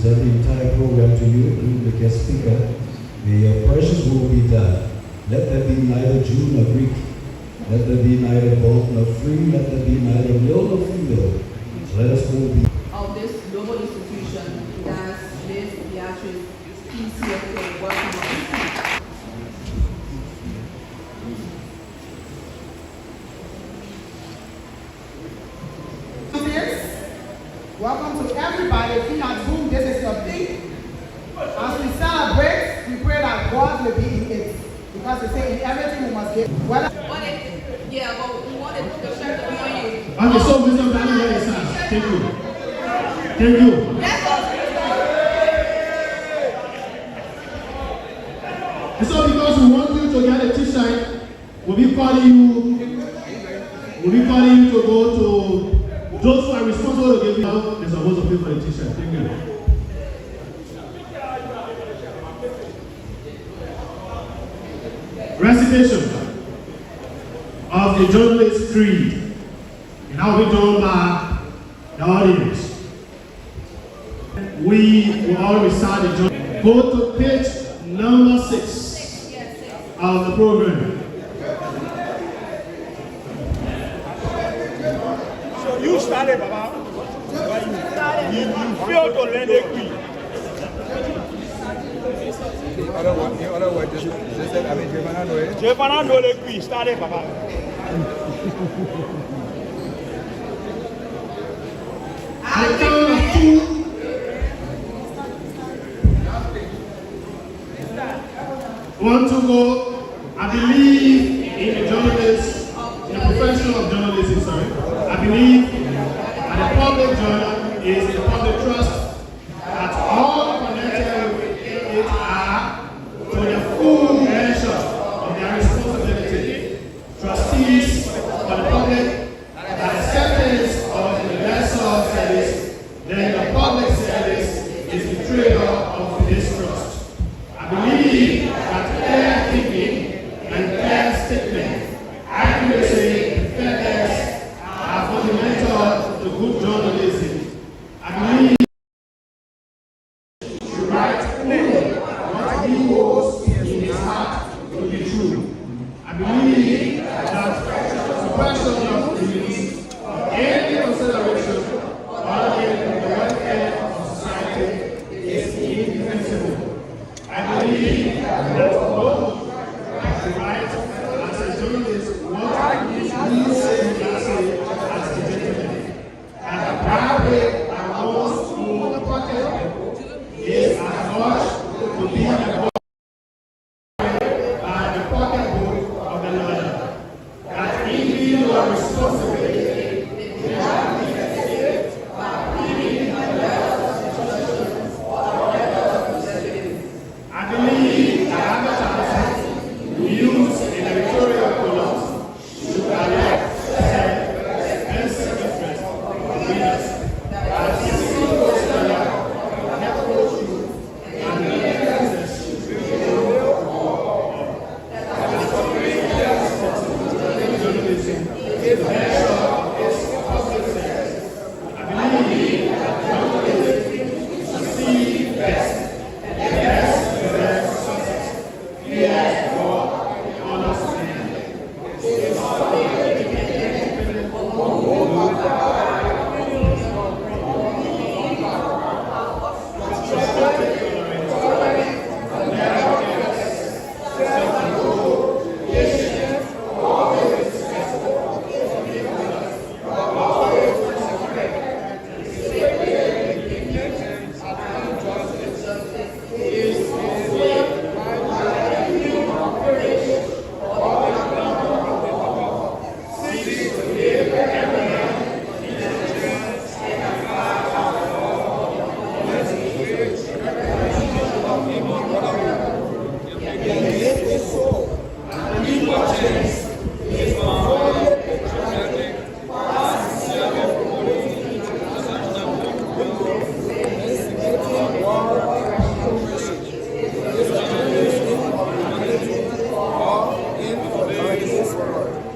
present the entire program to you, including the guest speaker. May your precious will be done. Let there be neither Jew nor Greek. Let there be neither bond nor free. Let there be neither male nor female. Let us all be of this global institution that Liz Beatrice PCFA working on. Welcome to everybody in at home. This is your thing. As we celebrate, we pray that God will be in it. Because they say in everything we must give. Yeah, but we wanted the shirt to be on you. Okay, so Mr. Daniel, where is that? Thank you. Thank you. And so because we want you to get a t-shirt, we'll be calling you to go to those who are responsible to give you out. They're supposed to pay for the t-shirt. Thank you. Recitation of the journalist creed. And now we done by the audience. We will all recite the journal. Go to page number 6 of the program. So you started, Baba. You failed to learn the creed. The other word just said, I mean, Jevana know the creed. Started, Baba. At the count of 2. Want to go? I believe in the journalists, in the profession of journalism, sorry. I believe that the public journal is the public trust that all connected with it are to the full measure of their responsibility. Trustees for the public, that acceptance of the lesser service, then the public service is the trade of this trust. I believe that clear thinking and clear statement, accuracy and fairness are fundamental to good journalism. I believe to write only what he holds in his heart to be true. I believe that suppression of beliefs or any consideration other than the welfare of society is indefensible. I believe that both the right as a journalist what we say as a gentleman, and the private and one's own pocket is as much to be the by the pocketbook of the lawyer. That individual responsibility cannot be escaped by giving the I believe that advertising we use in editorial columns should elect expensive interest of readers as a single seller, helpful truth, and the evidence should be journalism is the measure of its public service. I believe that journalism should see best.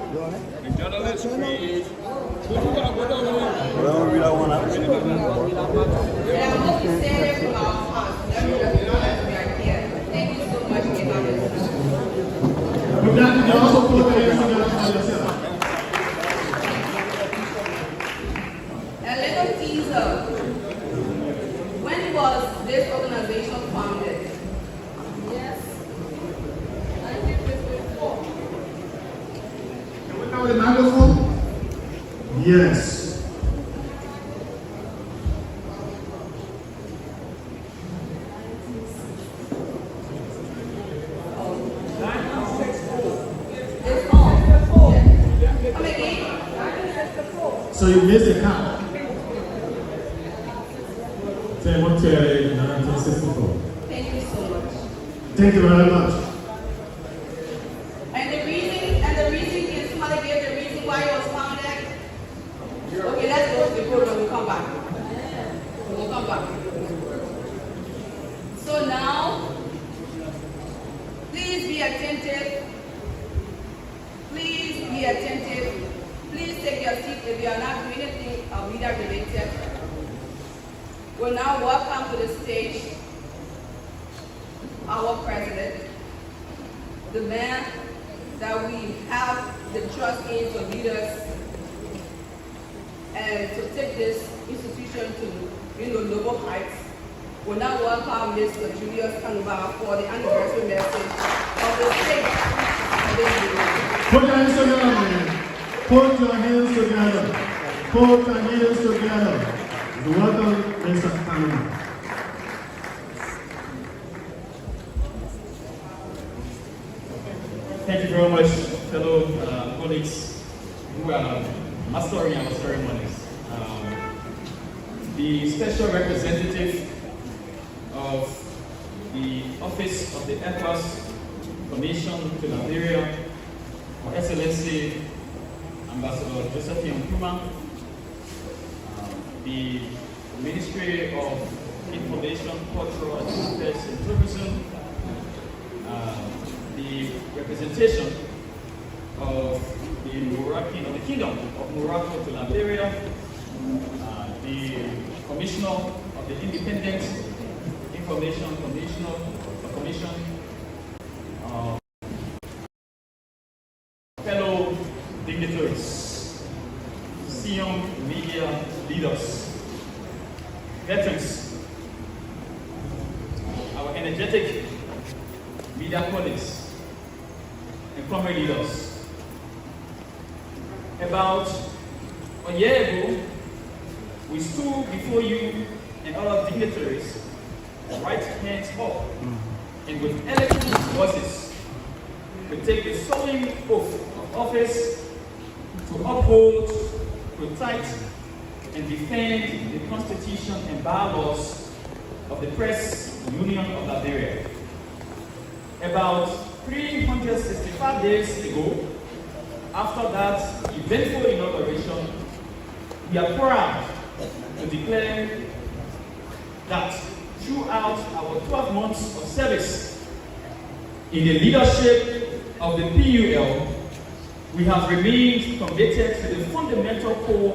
The journalists read. I don't read that one out. And I hope you say it from our hearts. Let me know we are here. Thank you so much for having us. With that, you can also put your hands together for yourself. A little teaser. When was this organization founded? Yes. 1954. Can we come with the microphone? Yes. It's on. Come again? So you missed the count. 1964. Thank you so much. Thank you very much. And the reason is somebody gave the reason why it was founded. Okay, let's go to the program. We'll come back. We'll come back. So now, please be attentive. Please be attentive. Please take your seat if you are not doing anything leader related. We'll now welcome to the stage our president, the man that we have the trust in to lead us and to take this institution to noble heights. We'll now welcome Mr. Julius Kanuba for the anniversary message of the state. Put your hands together, man. Put your hands together. Put your hands together. Welcome, Mr. Kanuba. Thank you very much, fellow colleagues who are mastering our ceremonies. The special representative of the Office of the ECOWAS Commission to Liberia, Her Excellency Ambassador Josephine Nkrumah, the Ministry of Information, Culture, and Heritage and Tourism, the representation of the Kingdom of Morocco to Liberia, the Commissioner of the Independent Information Commission, fellow dignitaries, senior media leaders, veterans, our energetic media colleagues, and comrade leaders. About a year ago, we stood before you and other dignitaries, right hands up, and with eloquent voices, we take the solemn oath of office to uphold, protect, and defend the Constitution and bylaws of the Press Union of Liberia. About 365 days ago, after that eventful inauguration, we are proud to declare that throughout our 12 months of service in the leadership of the PUL, we have remained committed to the fundamental core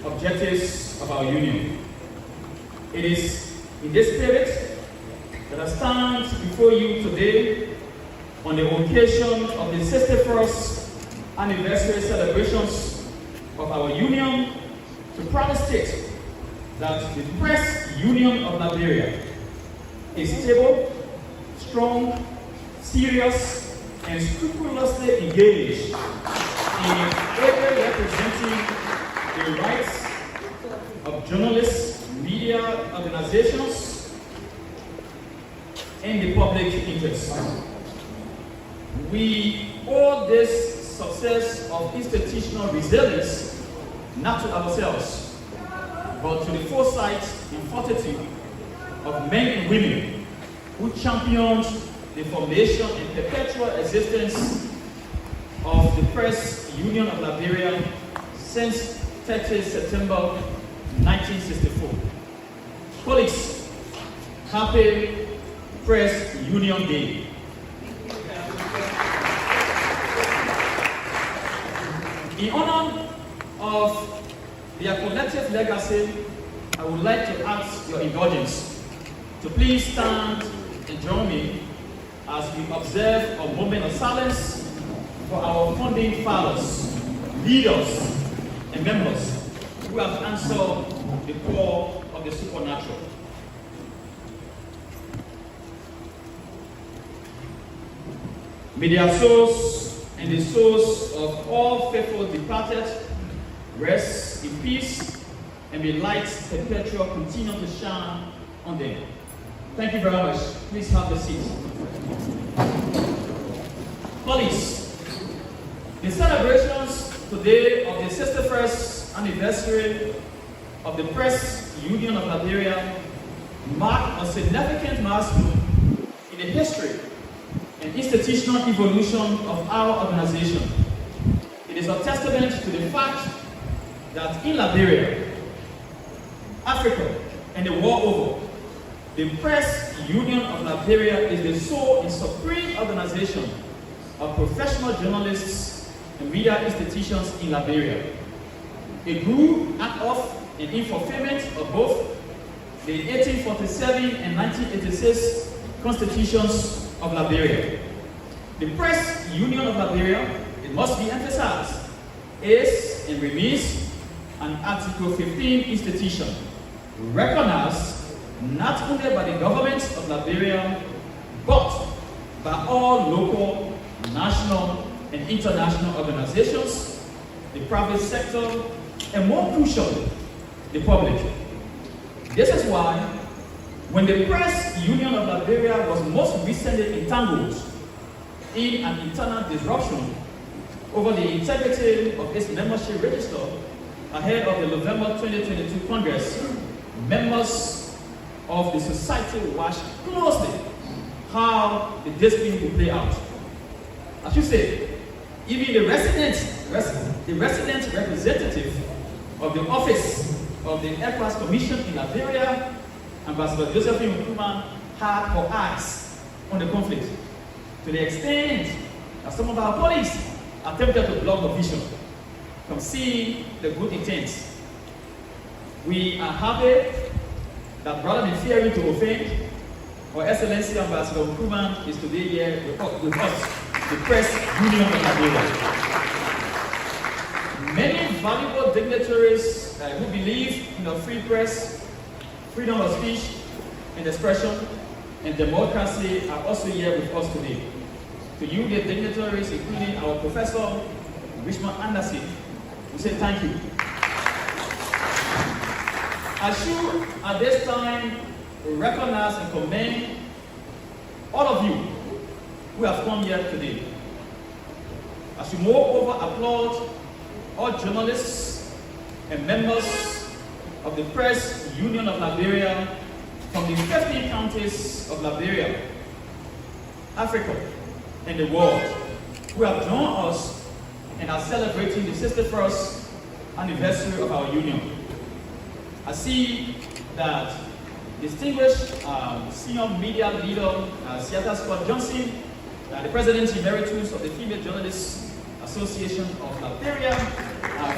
objectives of our union. It is in this spirit that I stand before you today on the occasion of the 61st anniversary celebrations of our union to proudly state that the Press Union of Liberia is stable, strong, serious, and scrupulously engaged in ever representing the rights of journalists, media organizations, and the public interest. We owe this success of institutional resilience not to ourselves, but to the foresight and fortitude of men and women who championed the formation and perpetual existence of the Press Union of Liberia since 30 September 1964. Colleagues, happy Press Union Day. In honor of their collective legacy, I would like to ask your indulgence to please stand and join me as we observe a moment of silence for our founding fathers, leaders, and members who have answered the call of the supernatural. May their souls and the souls of all faithful departed rest in peace, and may light perpetual continue to shine on them. Thank you very much. Please have a seat. Colleagues, the celebrations today of the 61st anniversary of the Press Union of Liberia mark a significant milestone in the history and institutional evolution of our organization. It is a testament to the fact that in Liberia, Africa, and the world over, the Press Union of Liberia is the sole and supreme organization of professional journalists and media institutions in Liberia. It grew out of and in fulfillment of both the 1847 and 1986 constitutions of Liberia. The Press Union of Liberia, it must be emphasized, is and remains an Article 15 institution, recognized not only by the government of Liberia, but by all local, national, and international organizations, the private sector, and more crucially, the public. This is why, when the Press Union of Liberia was most recently entangled in an internal disruption over the integrity of its membership register ahead of the November 2022 Congress, members of the society watched closely how the dispute will play out. I should say, even the resident representative of the Office of the ECOWAS Commission in Liberia, Ambassador Josephine Nkrumah, had her eyes on the conflict, to the extent that some of our colleagues attempted to block the vision from seeing the good intent. We are happy that rather than fearing to offend, Her Excellency Ambassador Nkrumah is today here with us, the Press Union of Liberia. Many valuable dignitaries who believe in a free press, freedom of speech and expression, and democracy are also here with us today. To you, the dignitaries, including our Professor Richmond Anderson, we say thank you. I should, at this time, recognize and commend all of you who have come here today. I should moreover applaud all journalists and members of the Press Union of Liberia from the 15 counties of Liberia, Africa, and the world who have joined us and are celebrating the 61st anniversary of our union. I see that distinguished senior media leader, Seattle Scott Johnson, the President Emeritus of the Female Journalists Association of Liberia,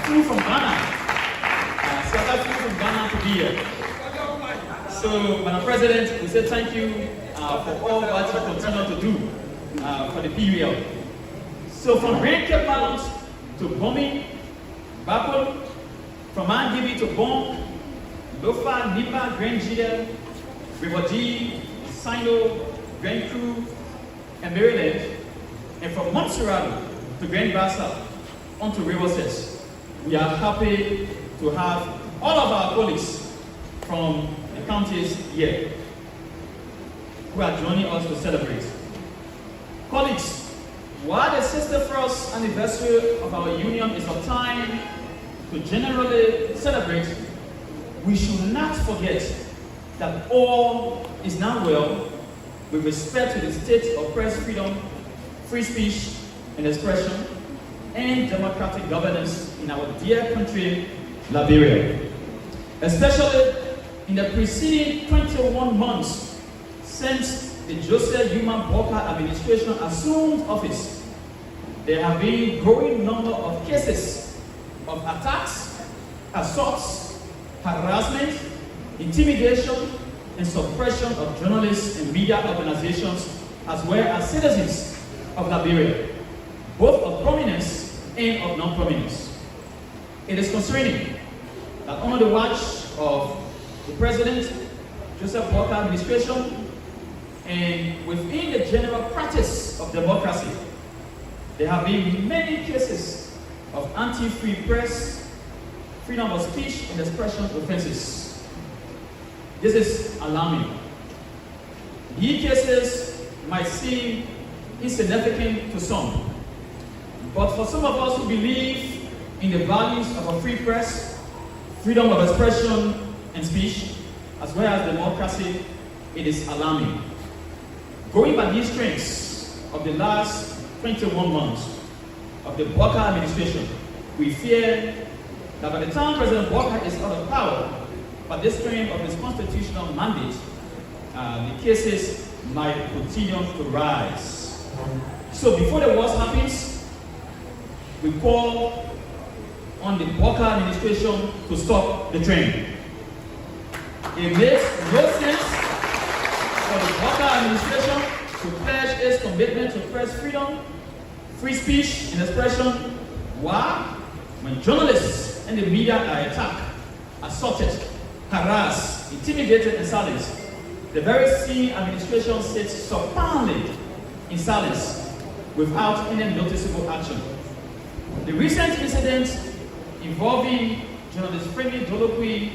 flew from Ghana. Seattle flew from Ghana to be here. So, Madam President, we say thank you for all that you continue to do for the PUL. So, from Grand Cape Mount to Bomi, Bapol, from Mandibi to Bon, Lofa, Nipa, Grand Gida, Rivodi, Sino, Grand Cru, and Maryland, and from Montserrat to Grand Bassa, onto River Sets. We are happy to have all of our colleagues from the counties here who are joining us to celebrate. Colleagues, while the 61st anniversary of our union is a time to generally celebrate, we should not forget that all is not well with respect to the state of press freedom, free speech and expression, and democratic governance in our dear country, Liberia. Especially in the preceding 21 months since the Joseph Yuma Walker administration assumed office, there have been a growing number of cases of attacks, assaults, harassment, intimidation, and suppression of journalists and media organizations, as well as citizens of Liberia, both of prominence and of non-prominence. It is concerning that under the watch of the President, Joseph Walker administration, and within the general practice of democracy, there have been many cases of anti-free press, freedom of speech, and expression offenses. This is alarming. These cases might seem insignificant to some, but for some of us who believe in the values of a free press, freedom of expression and speech, as well as democracy, it is alarming. Going by these trends of the last 21 months of the Walker administration, we fear that by the time President Walker is out of power, by this frame of his constitutional mandate, the cases might continue to rise. So before the worst happens, we call on the Walker administration to stop the trend. It makes no sense for the Walker administration to pledge its commitment to press freedom, free speech, and expression. Why? When journalists and the media are attacked, assaulted, harassed, intimidated, and silenced, the very same administration sits supinely in silence without any noticeable action. The recent incident involving journalist Femi Dolokwi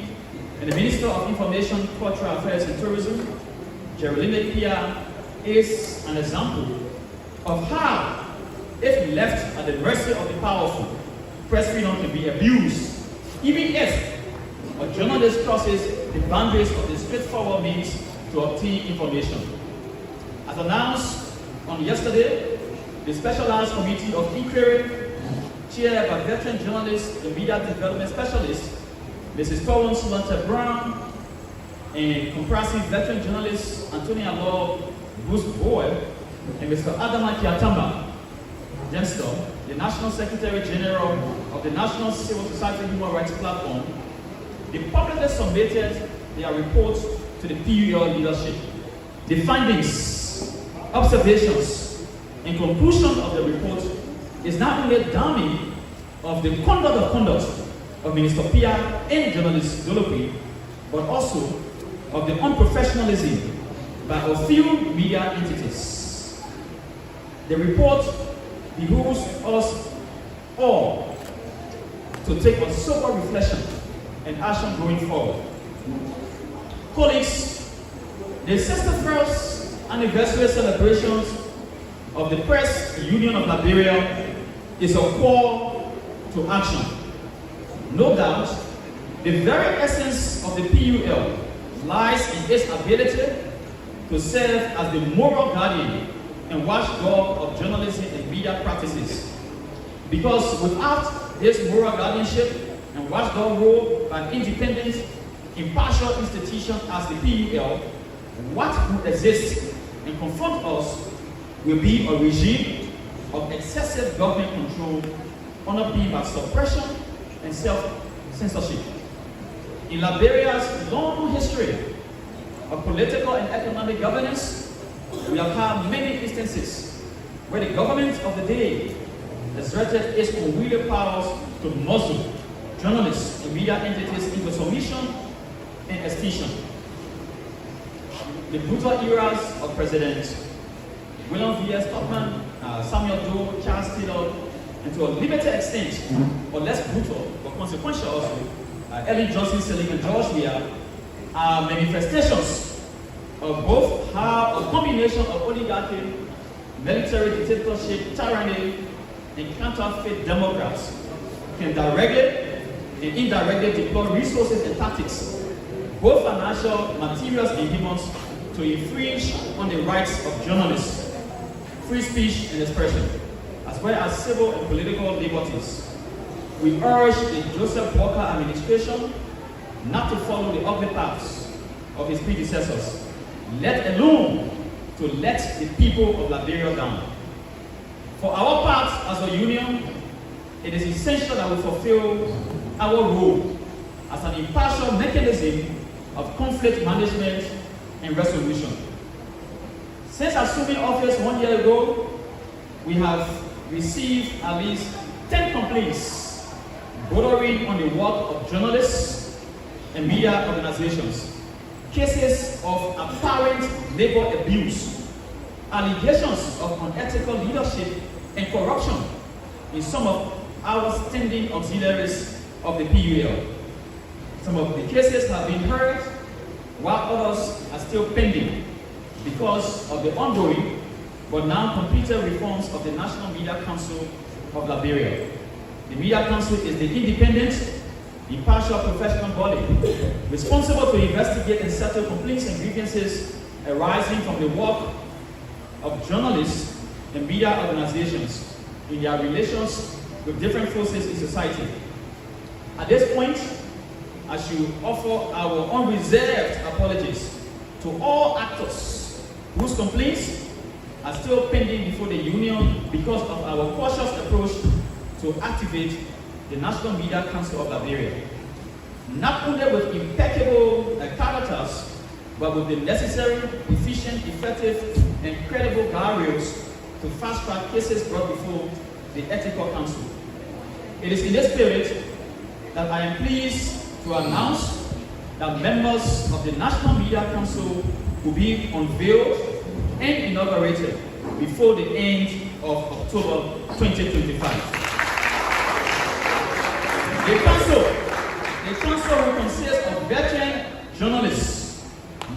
and the Minister of Information, Cultural Affairs and Tourism, Jeremy Pia, is an example of how, if left at the mercy of the powerful, press freedom can be abused, even if a journalist crosses the boundaries of the straightforward means to obtain information. As announced on yesterday, the Specialized Committee of Inquiry, chaired by veteran journalist and media development specialist, Mrs. Torrance Lunter Brown, and comprising veteran journalists Antonia Law, Bruce Boyle, and Mr. Adama Kiatamba, Gemstone, the National Secretary General of the National Civil Society Human Rights Platform, they publicly submitted their report to the PUL leadership. The findings, observations, and conclusion of the report is not only damning of the conduct of Minister Pia and journalist Dolokwi, but also of the unprofessionalism by a few media entities. The report behooves us all to take a sober reflection and action going forward. Colleagues, the 61st anniversary celebrations of the Press Union of Liberia is a call to action. No doubt, the very essence of the PUL lies in its ability to serve as the moral guardian and watchdog of journalism and media practices. Because without this moral guardianship and watchdog role by an independent, impartial institution as the PUL, what will exist and confront us will be a regime of excessive government control underpinned by suppression and self-censorship. In Liberia's long history of political and economic governance, we have had many instances where the government of the day exerted its unwieldy powers to muzzle journalists and media entities into submission and extinction. The brutal eras of President William V.S. Tubman, Samuel Doe, Charles Taylor, and to a limited extent, or less brutal, but consequential also, Ellen Johnson Sirleaf and George Weah, are manifestations of both how a combination of oligarchy, military dictatorship, tyranny, and counterfeit democrats can directly and indirectly deploy resources and tactics, both financial, materials, and humans, to infringe on the rights of journalists, free speech and expression, as well as civil and political liberties. We urge the Joseph Walker administration not to follow the ugly paths of his predecessors, let alone to let the people of Liberia down. For our part as a union, it is essential that we fulfill our role as an impartial mechanism of conflict management and resolution. Since assuming office 1 year ago, we have received at least 10 complaints bordering on the work of journalists and media organizations, cases of apparent labor abuse, allegations of unethical leadership and corruption in some of our standing auxiliaries of the PUL. Some of the cases have been heard, while others are still pending because of the ongoing but now completed reforms of the National Media Council of Liberia. The Media Council is the independent, impartial professional body responsible to investigate and settle complaints and grievances arising from the work of journalists and media organizations in their relations with different forces in society. At this point, I should offer our unreserved apologies to all actors whose complaints are still pending before the union because of our cautious approach to activate the National Media Council of Liberia. Not only with impeccable characters, but with the necessary, efficient, effective, and credible guardrails to fast-track cases brought before the Ethical Council. It is in this spirit that I am pleased to announce that members of the National Media Council will be unveiled and inaugurated before the end of October 2025. The council will consist of veteran journalists,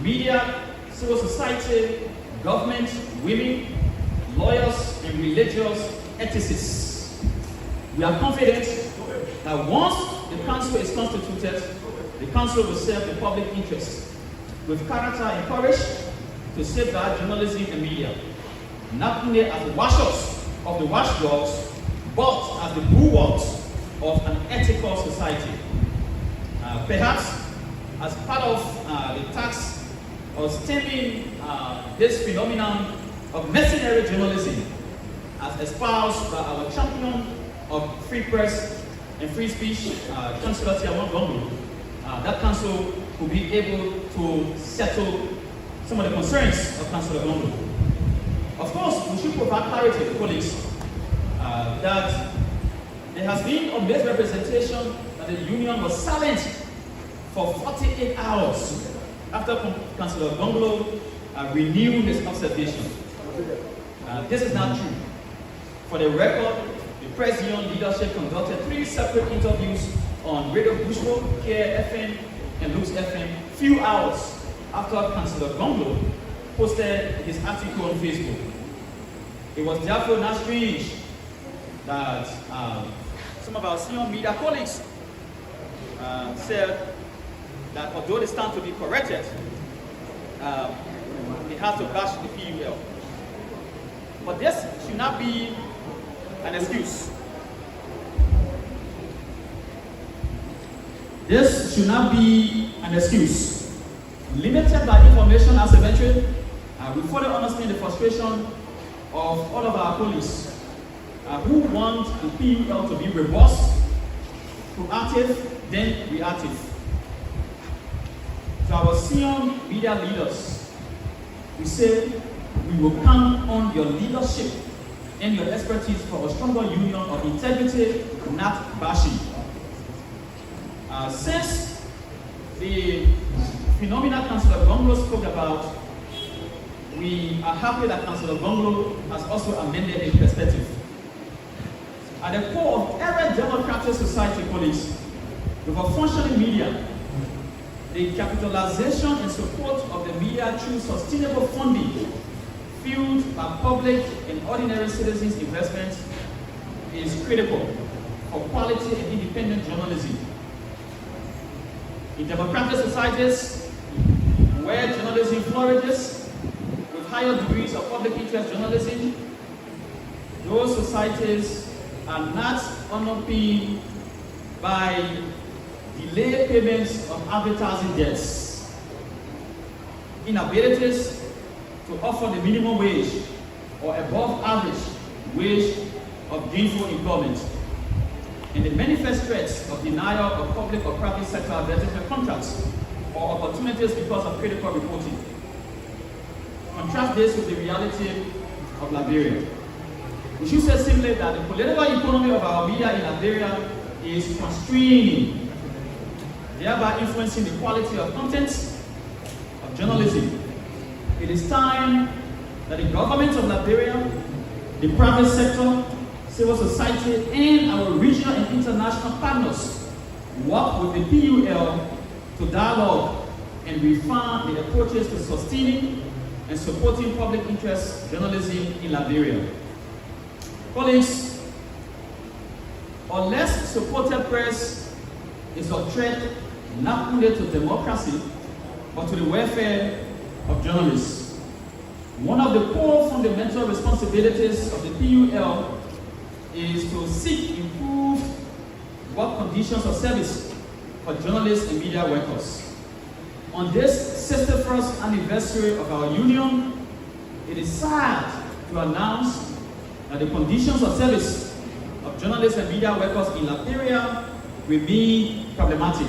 media, civil society, government, women, lawyers, and religious ethicists. We are confident that once the council is constituted, the council will serve the public interest with character and courage to safeguard journalism and media, not only as the watchers of the watchdogs, but as the bulwarks of an ethical society. Perhaps as part of the task of stemming this phenomenon of mercenary journalism, as espoused by our champion of free press and free speech, Chancellor Tiawan Gongo, that council will be able to settle some of the concerns of Councillor Gongo. Of course, we should provide clarity to colleagues that there has been a misrepresentation that the union was silent for 48 hours after Councillor Gongo renewed his observation. This is not true. For the record, the Press Union leadership conducted 3 separate interviews on Radio Bushwo, KFM, and Lux FM few hours after Councillor Gongo posted his article on Facebook. It was therefore not strange that some of our senior media colleagues said that although they stand to be corrected, they have to bash the PUL. But this should not be an excuse. This should not be an excuse. Limited by information as a veteran, we fully understand the frustration of all of our colleagues who want the PUL to be robust, proactive, then reactive. To our senior media leaders, we say we will count on your leadership and your expertise for a stronger union of integrity, not bashing. Since the phenomena Councillor Gongo spoke about, we are happy that Councillor Gongo has also amended his perspective. At the core of every democratic society, colleagues, with a functioning media, the capitalization and support of the media through sustainable funding, fueled by public and ordinary citizens' investments, is critical for quality and independent journalism. In democratic societies, where journalism flourishes, with higher degrees of public interest journalism, those societies are not underpinned by delayed payments of advertising debts, inabilities to offer the minimum wage or above average wage of gainful employment, and the manifest threats of denial of public or private sector advertisement contracts or opportunities because of critical reporting. Contrast this with the reality of Liberia. We should say simply that the political economy of our media in Liberia is constraining, thereby influencing the quality of content of journalism. It is time that the government of Liberia, the private sector, civil society, and our regional and international partners work with the PUL to dialogue and refine the approaches to sustaining and supporting public interest journalism in Liberia. Colleagues, unless supported press is a threat not only to democracy, but to the welfare of journalists. One of the core fundamental responsibilities of the PUL is to seek improved work conditions of service for journalists and media workers. On this 61st anniversary of our union, it is sad to announce that the conditions of service of journalists and media workers in Liberia remain problematic.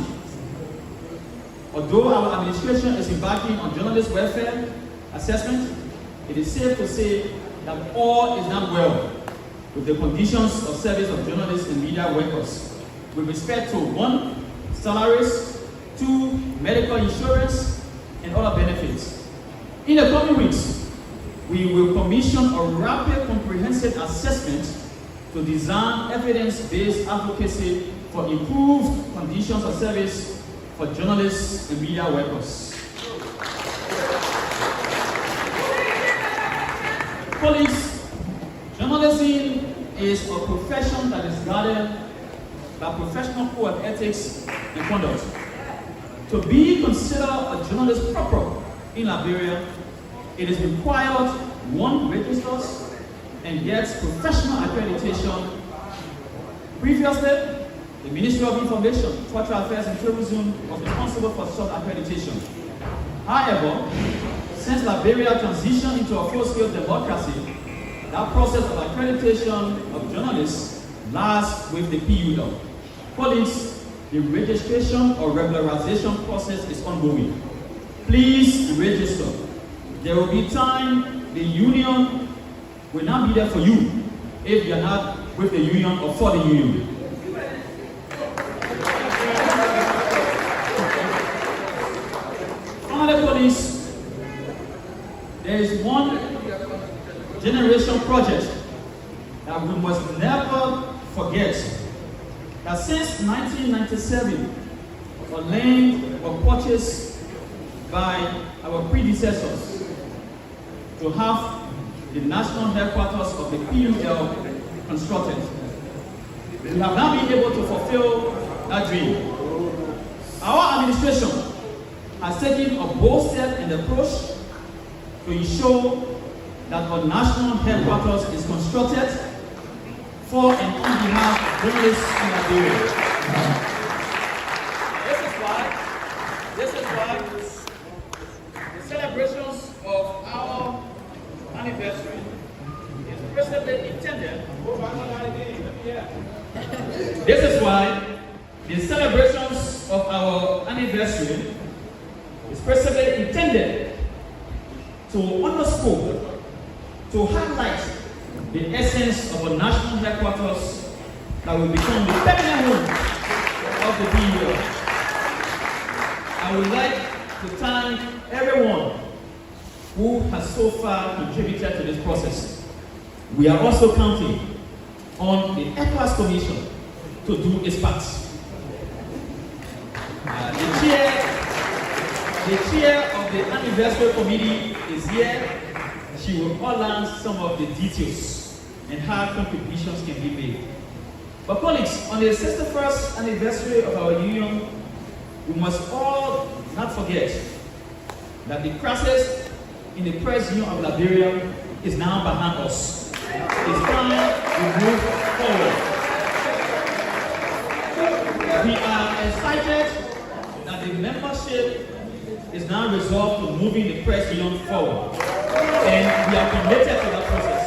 Although our administration is embarking on journalist welfare assessment, it is safe to say that all is not well with the conditions of service of journalists and media workers with respect to 1, salaries, 2, medical insurance, and other benefits. In the coming weeks, we will commission a rapid comprehensive assessment to design evidence-based advocacy for improved conditions of service for journalists and media workers. Colleagues, journalism is a profession that is guarded by professional code of ethics and conduct. To be considered a journalist proper in Liberia, it is required 1, registers and gets professional accreditation. Previously, the Ministry of Information, Cultural Affairs and Tourism was responsible for such accreditation. However, since Liberia transitioned into a full-scale democracy, that process of accreditation of journalists lies with the PUL. Colleagues, the registration or regularization process is ongoing. Please register. There will be time. The union will not be there for you if you are not with the union or for the union. Finally, colleagues, there is one generation project that we must never forget. That since 1997, a land was purchased by our predecessors to have the national headquarters of the PUL constructed. We have now been able to fulfill that dream. Our administration has taken a bold step in the approach to ensure that our national headquarters is constructed for and on behalf of journalists in Liberia. This is why the celebrations of our anniversary is presently intended. This is why the celebrations of our anniversary is presently intended to underscore, to highlight the essence of a national headquarters that will become the permanent home of the PUL. I would like to thank everyone who has so far contributed to this process. We are also counting on the ECOWAS Commission to do its part. The chair of the anniversary committee is here. She will outline some of the details and how contributions can be made. But colleagues, on the 61st anniversary of our union, we must all not forget that the crisis in the press union of Liberia is now behind us. It's time we move forward. We are excited that the membership is now resolved to moving the press union forward. And we are committed to that process.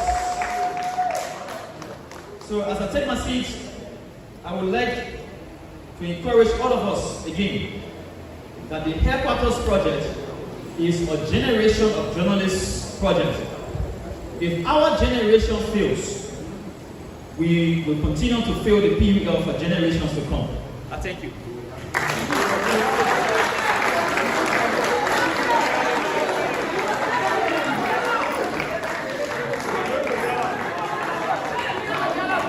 So as I take my seat, I would like to encourage all of us again that the Headquarters project is a generation of journalists project. If our generation fails, we will continue to fail the PUL for generations to come. I thank you.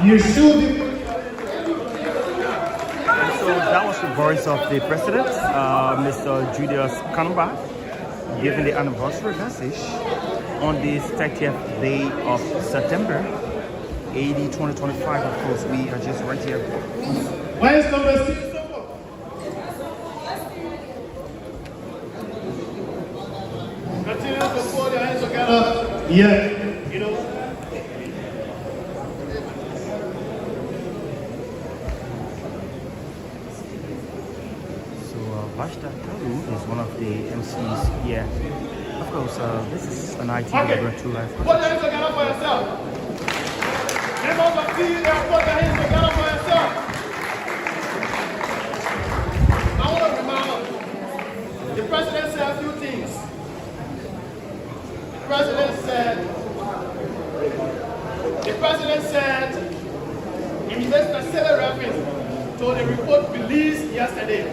You should be. So that was the voice of the president, Mr. Julius Kanumba, giving the anniversary message on this 30th day of September, AD 2025. Of course, we are just right here. Where is number 6? Continue to fold your hands together. Yeah, you know. Bashta Kalu is one of the MCs here. Of course, this is an IT Liberia True Life. Put your hands together for yourself. Members of PUL, put your hands together for yourself. I want to remember, the president said a few things. The president said, he made a specific reference to the report released yesterday.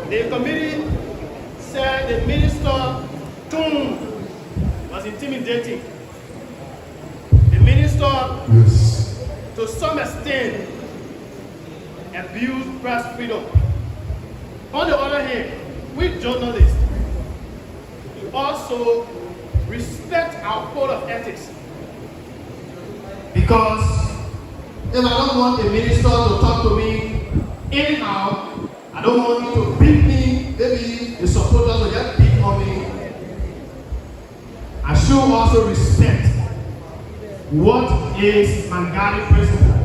The committee said the minister's tone was intimidating. The minister, to some extent, abused press freedom. On the other hand, we journalists also respect our code of ethics. Because if I don't want a minister to talk to me anyhow, I don't want you to beat me, maybe the supporters will just beat on me. I should also respect what is Mangari principle.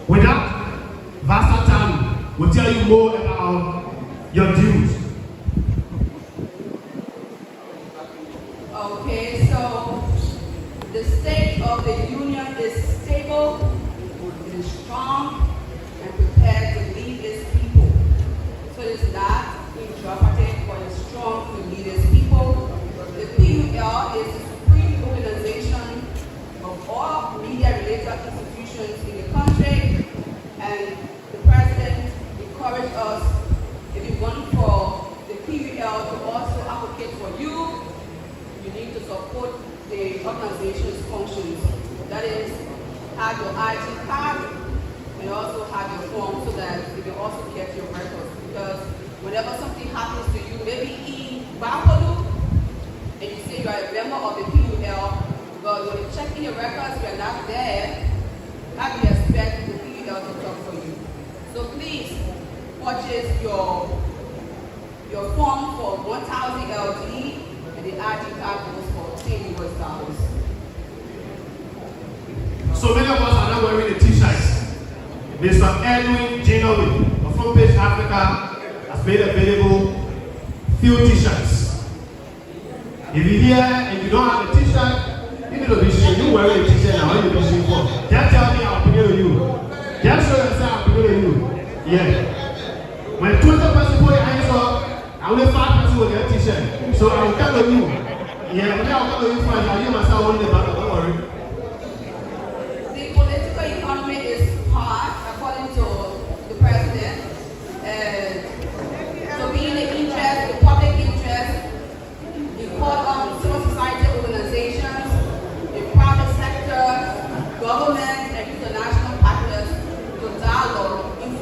Without vast time, we'll tell you more about your dues. Okay, so the state of the union is stable, it is strong, and prepared to lead its people. So it's not introverted, but it's strong to lead its people. The PUL is the supreme organization of all media-related institutions in the country, and the president encouraged us, if you want for the PUL to also advocate for you, you need to support the organization's functions. That is, have your ID card and also have your form so that you can also get your records. Because whenever something happens to you, maybe in Bangladesh, and you say you are a member of the PUL, but when you check in your records, you are not there, how do you expect the PUL to talk for you? So please purchase your form for 1,000 LD, and the ID card goes for $10 US. So many of us are not wearing the t-shirts. Mr. Edwin Genowi of Front Page Africa has made available few t-shirts. If you're here and you don't have a t-shirt, you need to be sure you wearing a t-shirt now. What are you be for? Just tell me I'll put it on you. Just show yourself I'll put it on you. Yeah. When 20 people put your hands up, only 5 people will get a t-shirt. So I will come on you. Yeah, when I will come on you first, I'll give myself one in the back.